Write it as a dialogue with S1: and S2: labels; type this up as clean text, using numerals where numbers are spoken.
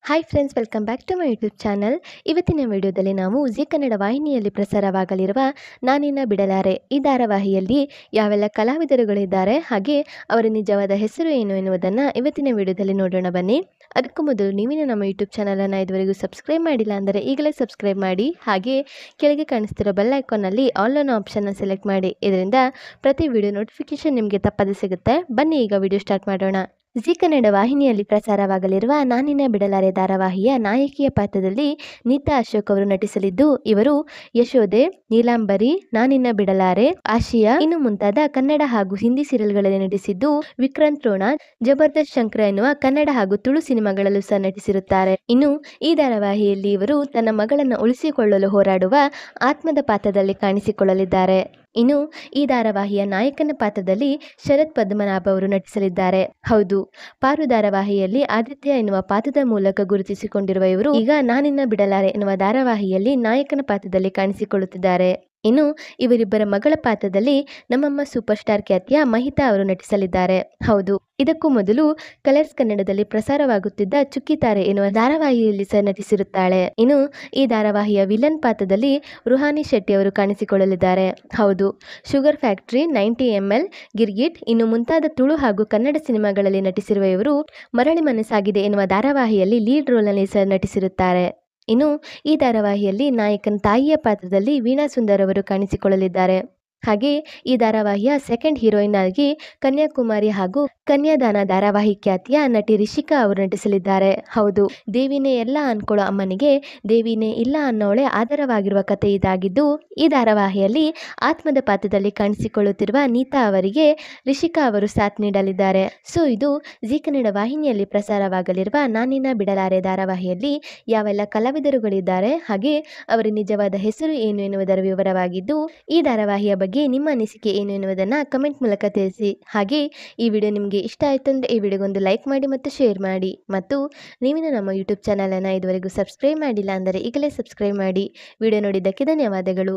S1: Hi friends, welcome back to my YouTube channel. ಇವತ್ತಿನ ವಿಡಿಯೋದಲ್ಲಿ ನಾವು ಜಿ ಕನ್ನಡ ವಾಹಿನಿಯಲ್ಲಿ ಪ್ರಸಾರವಾಗಲಿರುವ ನಾನಿನ್ನ ಬಿಡಲಾರೆ ಈ ಧಾರಾವಾಹಿಯಲ್ಲಿ ಯಾವೆಲ್ಲ ಕಲಾವಿದರುಗಳಿದ್ದಾರೆ, ಹಾಗೆ ಅವರ ನಿಜವಾದ ಹೆಸರು ಏನು ಎನ್ನುವುದನ್ನು ಇವತ್ತಿನ ವಿಡಿಯೋದಲ್ಲಿ ನೋಡೋಣ ಬನ್ನಿ. ಅದಕ್ಕೂ ಮೊದಲು ನೀವಿನ ನಮ್ಮ ಯೂಟ್ಯೂಬ್ ಚಾನಲನ್ನು ಇದುವರೆಗೂ ಸಬ್ಸ್ಕ್ರೈಬ್ ಮಾಡಿಲ್ಲ ಅಂದರೆ ಈಗಲೇ ಸಬ್ಸ್ಕ್ರೈಬ್ ಮಾಡಿ, ಹಾಗೆ ಕೆಳಗೆ ಕಾಣಿಸ್ತಿರೋ ಬೆಲ್ ಐಕಾನಲ್ಲಿ ಆಲ್ ಅನ್ನೋ ಆಪ್ಷನ್ನ ಸೆಲೆಕ್ಟ್ ಮಾಡಿ. ಇದರಿಂದ ಪ್ರತಿ ವಿಡಿಯೋ ನೋಟಿಫಿಕೇಶನ್ ನಿಮಗೆ ತಪ್ಪದೇ ಸಿಗುತ್ತೆ. ಬನ್ನಿ ಈಗ ವಿಡಿಯೋ ಸ್ಟಾರ್ಟ್ ಮಾಡೋಣ. ಜಿ ಕನ್ನಡ ವಾಹಿನಿಯಲ್ಲಿ ಪ್ರಸಾರವಾಗಲಿರುವ ನಾನಿನ್ನ ಬಿಡಲಾರೆ ಧಾರಾವಾಹಿಯ ನಾಯಕಿಯ ಪಾತ್ರದಲ್ಲಿ ನೀತಾ ಅಶೋಕ್ ಅವರು ನಟಿಸಲಿದ್ದು, ಇವರು ಯಶೋದೆ, ನೀಲಾಂಬರಿ, ನಾನಿನ್ನ ಬಿಡಲಾರೆ, ಆಶಿಯಾ ಇನ್ನು ಮುಂತಾದ ಕನ್ನಡ ಹಾಗೂ ಹಿಂದಿ ಸೀರಿಯಲ್ಗಳಲ್ಲಿ ನಟಿಸಿದ್ದು, ವಿಕ್ರಾಂತ್ ರೋಣ, ಜಬರ್ದಸ್ತ್ ಶಂಕರ ಎನ್ನುವ ಕನ್ನಡ ಹಾಗೂ ತುಳು ಸಿನಿಮಾಗಳಲ್ಲೂ ಸಹ ನಟಿಸಿರುತ್ತಾರೆ. ಇನ್ನು ಈ ಧಾರಾವಾಹಿಯಲ್ಲಿ ಇವರು ತನ್ನ ಮಗಳನ್ನು ಉಳಿಸಿಕೊಳ್ಳಲು ಹೋರಾಡುವ ಆತ್ಮದ ಪಾತ್ರದಲ್ಲಿ ಕಾಣಿಸಿಕೊಳ್ಳಲಿದ್ದಾರೆ. ಇನ್ನು ಈ ಧಾರಾವಾಹಿಯ ನಾಯಕನ ಪಾತ್ರದಲ್ಲಿ ಶರತ್ ಪದ್ಮನಾಭ ಅವರು ನಟಿಸಲಿದ್ದಾರೆ. ಹೌದು, ಪಾರು ಧಾರಾವಾಹಿಯಲ್ಲಿ ಆದಿತ್ಯ ಎನ್ನುವ ಪಾತ್ರದ ಮೂಲಕ ಗುರುತಿಸಿಕೊಂಡಿರುವ ಇವರು ಈಗ ನಾನಿನ್ನ ಬಿಡಲಾರೆ ಎನ್ನುವ ಧಾರಾವಾಹಿಯಲ್ಲಿ ನಾಯಕನ ಪಾತ್ರದಲ್ಲಿ ಕಾಣಿಸಿಕೊಳ್ಳುತ್ತಿದ್ದಾರೆ. ಇನ್ನು ಇವರಿಬ್ಬರ ಮಗಳ ಪಾತ್ರದಲ್ಲಿ ನಮ್ಮಮ್ಮ ಸೂಪರ್ ಸ್ಟಾರ್ ಖ್ಯಾತಿಯ ಮಹಿತಾ ಅವರು ನಟಿಸಲಿದ್ದಾರೆ. ಹೌದು, ಇದಕ್ಕೂ ಮೊದಲು ಕಲರ್ಸ್ ಕನ್ನಡದಲ್ಲಿ ಪ್ರಸಾರವಾಗುತ್ತಿದ್ದ ಚುಕ್ಕಿತಾರೆ ಎನ್ನುವ ಧಾರಾವಾಹಿಯಲ್ಲಿ ಸಹ ನಟಿಸಿರುತ್ತಾಳೆ. ಇನ್ನು ಈ ಧಾರಾವಾಹಿಯ ವಿಲನ್ ಪಾತ್ರದಲ್ಲಿ ರುಹಾನಿ ಶೆಟ್ಟಿ ಅವರು ಕಾಣಿಸಿಕೊಳ್ಳಲಿದ್ದಾರೆ. ಹೌದು, ಶುಗರ್ ಫ್ಯಾಕ್ಟರಿ, 90ml, ಗಿರ್ಗಿಟ್ ಇನ್ನು ಮುಂತಾದ ತುಳು ಹಾಗೂ ಕನ್ನಡ ಸಿನಿಮಾಗಳಲ್ಲಿ ನಟಿಸಿರುವ ಇವರು ಮರಳಿ ಮನಸ್ಸಾಗಿದೆ ಎನ್ನುವ ಧಾರಾವಾಹಿಯಲ್ಲಿ ಲೀಡ್ ರೋಲ್ನಲ್ಲಿ ಸಹ ನಟಿಸಿರುತ್ತಾರೆ. ಇನ್ನು ಈ ಧಾರಾವಾಹಿಯಲ್ಲಿ ನಾಯಕನ ತಾಯಿಯ ಪಾತ್ರದಲ್ಲಿ ವೀಣಾ ಸುಂದರ್ ಅವರು ಕಾಣಿಸಿಕೊಳ್ಳಲಿದ್ದಾರೆ. ಹಾಗೆ ಈ ಧಾರಾವಾಹಿಯ ಸೆಕೆಂಡ್ ಹೀರೋಯಿನ್ ಆಗಿ ಕನ್ಯಾಕುಮಾರಿ ಹಾಗೂ ಕನ್ಯಾದಾನ ಧಾರಾವಾಹಿ ಖ್ಯಾತಿಯ ನಟಿ ರಿಷಿಕಾ ಅವರು ನಟಿಸಲಿದ್ದಾರೆ. ಹೌದು, ದೇವಿನೇ ಎಲ್ಲ ಅನ್ಕೊಳ್ಳೋ ಅಮ್ಮನಿಗೆ ದೇವಿನೇ ಇಲ್ಲ ಅನ್ನೋಳೆ ಆಧಾರವಾಗಿರುವ ಕಥೆ ಇದಾಗಿದ್ದು, ಈ ಧಾರಾವಾಹಿಯಲ್ಲಿ ಆತ್ಮದ ಪಾತ್ರದಲ್ಲಿ ಕಾಣಿಸಿಕೊಳ್ಳುತ್ತಿರುವ ನೀತಾ ಅವರಿಗೆ ರಿಷಿಕಾ ಅವರು ಸಾಥ್ ನೀಡಲಿದ್ದಾರೆ. ಸೊ ಇದು ಜಿ ಕನ್ನಡ ವಾಹಿನಿಯಲ್ಲಿ ಪ್ರಸಾರವಾಗಲಿರುವ ನಾನಿನ್ನ ಬಿಡಲಾರೆ ಧಾರಾವಾಹಿಯಲ್ಲಿ ಯಾವೆಲ್ಲ ಕಲಾವಿದರುಗಳಿದ್ದಾರೆ, ಹಾಗೆ ಅವರ ನಿಜವಾದ ಹೆಸರು ಏನು ಎನ್ನುವುದರ ವಿವರವಾಗಿದ್ದು, ಈ ಧಾರಾವಾಹಿಯ ಬಗ್ಗೆ ನಿಮ್ಮ ಅನಿಸಿಕೆ ಏನು ಎನ್ನುವುದನ್ನು ಕಮೆಂಟ್ ಮೂಲಕ ತಿಳಿಸಿ. ಹಾಗೆ ಈ ವಿಡಿಯೋ ನಿಮಗೆ ಇಷ್ಟ ಆಯಿತು ಅಂದರೆ ಈ ವಿಡಿಯೋಗೊಂದು ಲೈಕ್ ಮಾಡಿ ಮತ್ತು ಶೇರ್ ಮಾಡಿ. ಮತ್ತು ನೀವಿನ ನಮ್ಮ ಯೂಟ್ಯೂಬ್ ಚಾನಲನ್ನು ಇದುವರೆಗೂ ಸಬ್ಸ್ಕ್ರೈಬ್ ಮಾಡಿಲ್ಲ ಅಂದರೆ ಈಗಲೇ ಸಬ್ಸ್ಕ್ರೈಬ್ ಮಾಡಿ. ವಿಡಿಯೋ ನೋಡಿದ್ದಕ್ಕೆ ಧನ್ಯವಾದಗಳು.